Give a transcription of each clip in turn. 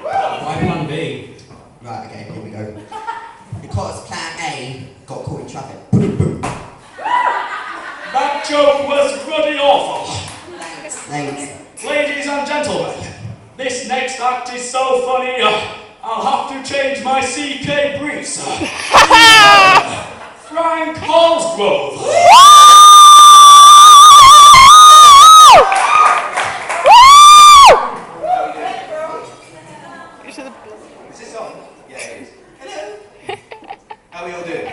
Why plan B? Right, okay, here we go. Because plan A got caught in traffic. That joke was bloody awful. Thanks. Ladies and gentlemen, this next act is so funny, I'll have to change my CK briefs. Frank Holsgrove. Is this on? Yeah, it is. Hello. How are we all doing?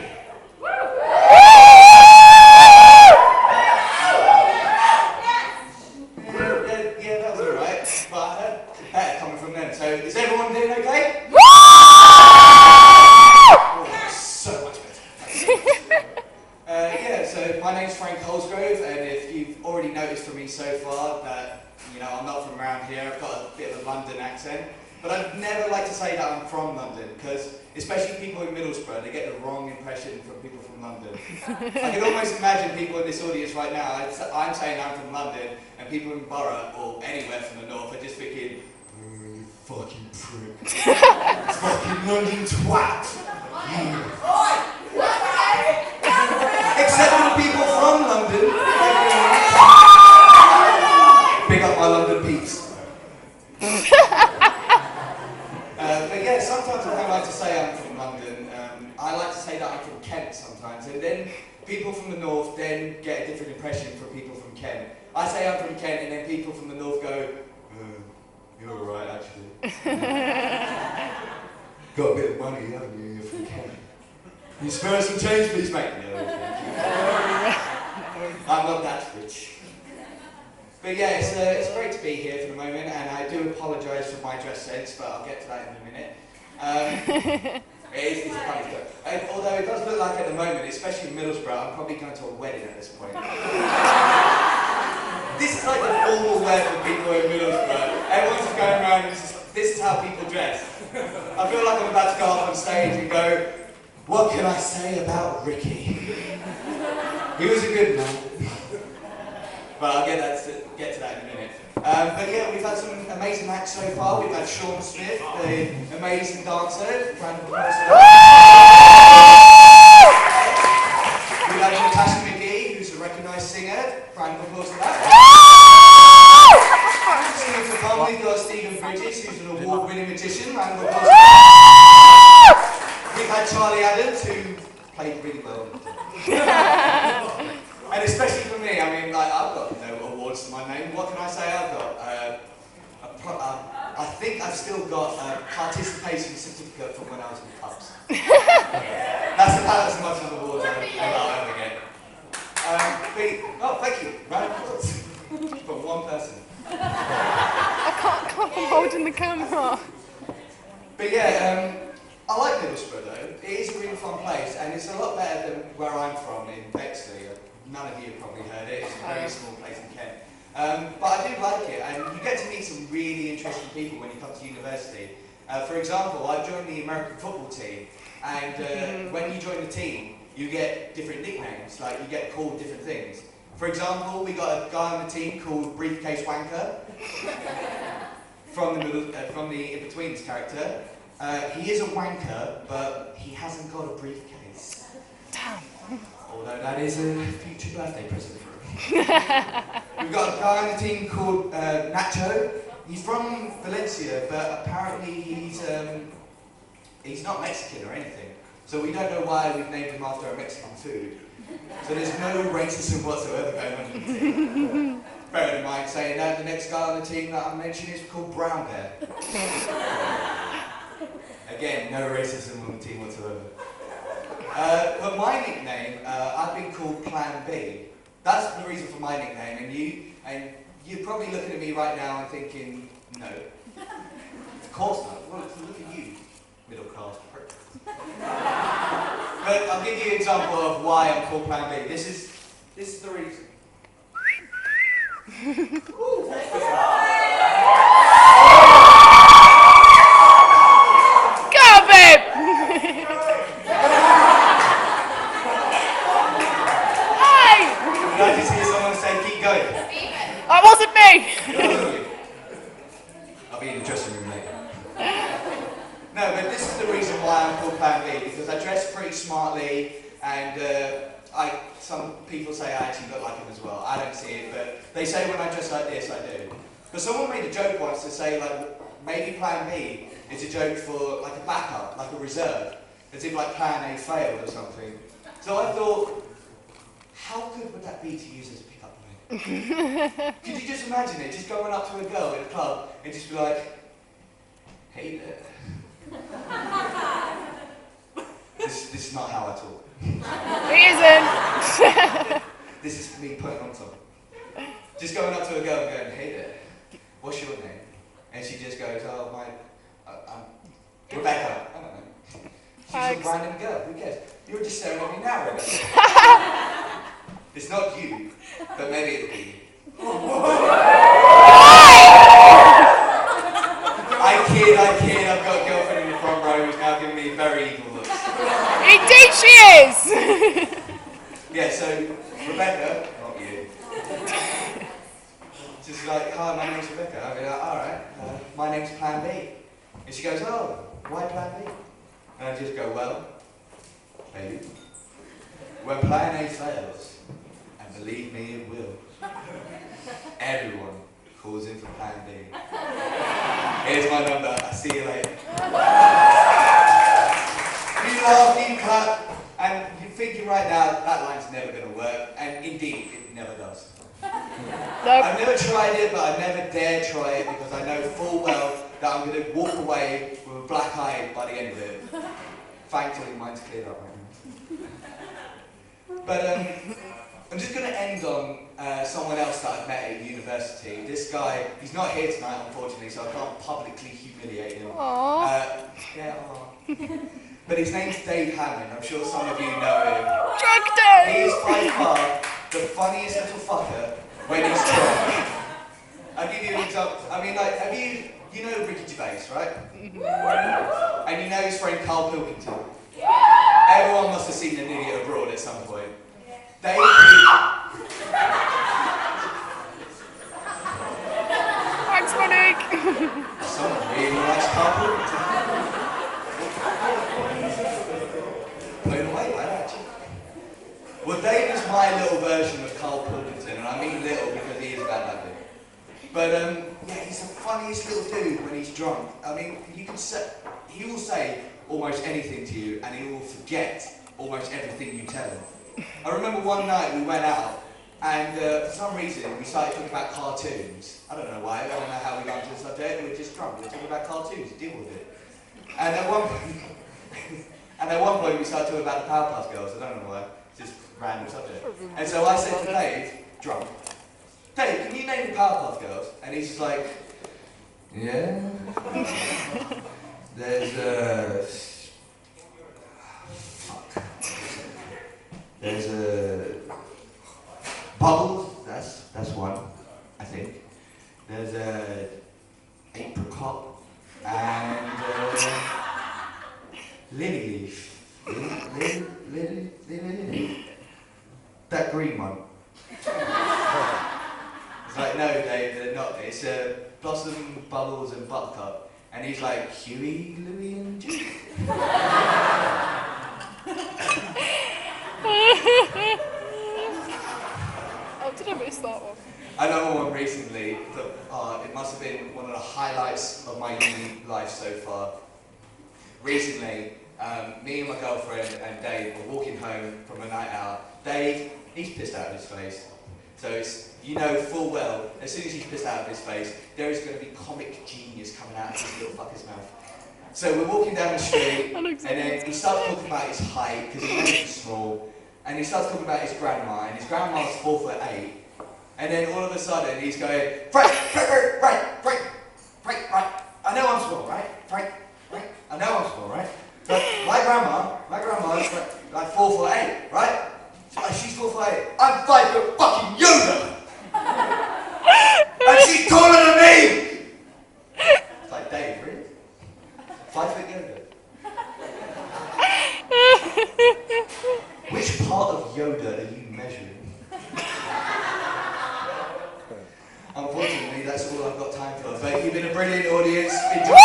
Yeah, that was alright. But I heard better coming from them. So is everyone doing okay? Oh, so much better. Yeah, so my name's Frank Holsgrove, and if you've already noticed from me so far that, you know, I'm not from around here, I've got a bit of a London accent. But I'd never like to say that I'm from London, because especially people in Middlesbrough, they get the wrong impression from people from London. I can almost imagine people in this audience right now, I'm saying I'm from London, and people in Borough, or anywhere from the north, are just thinking, you fucking prick. Fucking London twat. Except for the people from London. Big up my London peeps. But yeah, sometimes I don't like to say I'm from London. I like to say that I'm from Kent sometimes, and then people from the north then get a different impression from people from Kent. I say I'm from Kent, and then people from the north go, you're alright actually. Got a bit of money, haven't you? You're from Kent. Can you spare some change, please, mate? No, I'm not that rich. But yeah, it's great to be here for the moment, and I do apologise for my dress sense, but I'll get to that in a minute. It's a funny joke. Although it does look like at the moment, especially in Middlesbrough, I'm probably going to a wedding at this point. This is like the formal wear for people in Middlesbrough. Everyone's just going around and this is how people dress. I feel like I'm about to go up on stage and go, what can I say about Ricky? He was a good man. But I'll get to that in a minute. But yeah, we've had some amazing acts so far. We've had Sean Smith, the amazing dancer. Round of applause for that. We've had Natasha McGee, who's a recognised singer. Round of applause for that. Singing for fun, we've got Stephen Bridges, who's an award-winning magician. Round of applause for that. We've had Charlie Adams, who played really well. And especially for me, I mean, like, I've got no awards to my name. What can I say I've got? I think I've still got a participation certificate from when I was in pubs. That's about as much of an award I'll ever get. Oh, thank you. Round of applause. From one person. I can't I'm holding the camera. But yeah, I like Middlesbrough though. It is a really fun place, and it's a lot better than where I'm from in Bexley. None of you have probably heard it. It's a very small place in Kent. But I do like it, and you get to meet some really interesting people when you come to university. For example, I joined the American football team, and when you join the team, you get different nicknames, like you get called different things. For example, we got a guy on the team called Briefcase Wanker, from the In-Betweens character. He is a wanker, but he hasn't got a briefcase. Damn. Although that is a future birthday present for him. We've got a guy on the team called Nacho. He's from Valencia, but apparently he's not Mexican or anything. So we don't know why we've named him after a Mexican food. So there's no racism whatsoever going on in the team. Bear in mind saying that the next guy on the team that I'm mentioning is called Brown Bear. Again, no racism on the team whatsoever. But my nickname, I've been called Plan B. That's the reason for my nickname, and you're probably looking at me right now and thinking, no. Of course not. Well, look at you, middle class prick. But I'll give you an example of why I'm called Plan B. This is the reason. Ooh, Go, babe! Hey! Did I just hear someone say, keep going? That wasn't me! why I'm called Plan B, because I dress pretty smartly, and some people say I actually look like him as well. I don't see it, but they say when I dress like this, I do. But someone made a joke once to say, like, maybe Plan B is a joke for, like, a backup, like a reserve, as if, like, Plan A failed or something. So I thought, how good would that be to use as a pickup line? Could you just imagine it, just going up to a girl in a club and just be like, hey there. This is not how I talk. It isn't. This is me putting on something. Just going up to a girl and going, hey there, what's your name? And she just goes, oh, I'm Rebecca. I don't know. She's a random girl, who cares? You're just staring at me now, Rebecca. It's not you, but maybe it'll be you. I kid, I've got a girlfriend in the front row who's now giving me very evil looks. Indeed she is! Yeah, so, Rebecca, not you. Just like, hi, my name's Rebecca. I'll be like, alright, my name's Plan B. And she goes, oh, why Plan B? And I just go, well, baby, when Plan A fails, and believe me it will, everyone calls in for Plan B. Here's my number, I'll see you later. You laugh, you cut, and you're thinking right now, that line's never going to work, and indeed, it never does. Nope. I've never tried it, but I never dare try it because I know full well that I'm going to walk away with a black eye by the end of it. Thankfully, mine's cleared up right now. But I'm just going to end on someone else that I've met at university. This guy, he's not here tonight, unfortunately, so I can't publicly humiliate him. But his name's Dave Hammond. I'm sure some of you know him. Drunk Dave! He is by far the funniest little fucker when he's drunk. I'll give you an example. I mean, like, you know Ricky Gervais, right? And you know his friend Carl Pilkington. Everyone must have seen An Idiot Abroad at some point. Dave. Thanks, Monique. Someone really likes Carl Pilkington. Blown away by that, actually. Well, Dave is my little version of Carl Pilkington, and I mean little because he is bad like it. But yeah, he's the funniest little dude when he's drunk. I mean, he will say almost anything to you, and he will forget almost everything you tell him. I remember one night we went out, and for some reason we started talking about cartoons. I don't know why. I don't know how we got into the subject. We were just drunk. We were talking about cartoons. Deal with it. And at one point we started talking about the Powerpuff Girls. I don't know why. Just random subject. And so I said to Dave, drunk, Dave, can you name the Powerpuff Girls? And he's just like, yeah. There's there's Bubbles. That's one, I think. There's Apricot and Lily Leaf. Lily. That green one. It's like, no, Dave, they're not. It's Blossom, Bubbles, and Buttercup. And he's like, Huey, Louie, and Judy. Oh, did I miss that one? Another one recently, it must have been one of the highlights of my uni life so far. Recently, me and my girlfriend and Dave were walking home from a night out. Dave, he's pissed out of his face. So it's, you know full well, as soon as he's pissed out of his face, there is going to be comic genius coming out of his little fucker's mouth. So we're walking down the street, and then he starts talking about his height, because he knows he's small, and he starts talking about his grandma, and his grandma's 4'8", and then all of a sudden he's going, Frank, I know I'm small, right? Frank, I know I'm small, right? But my grandma's like 4'8", right? She's 4'8". I'm 5 foot fucking Yoda! And she's taller than me! It's like, Dave, really? 5 foot Yoda? Which part of Yoda are you measuring? Unfortunately, that's all I've got time for. But you've been a brilliant audience. Enjoy.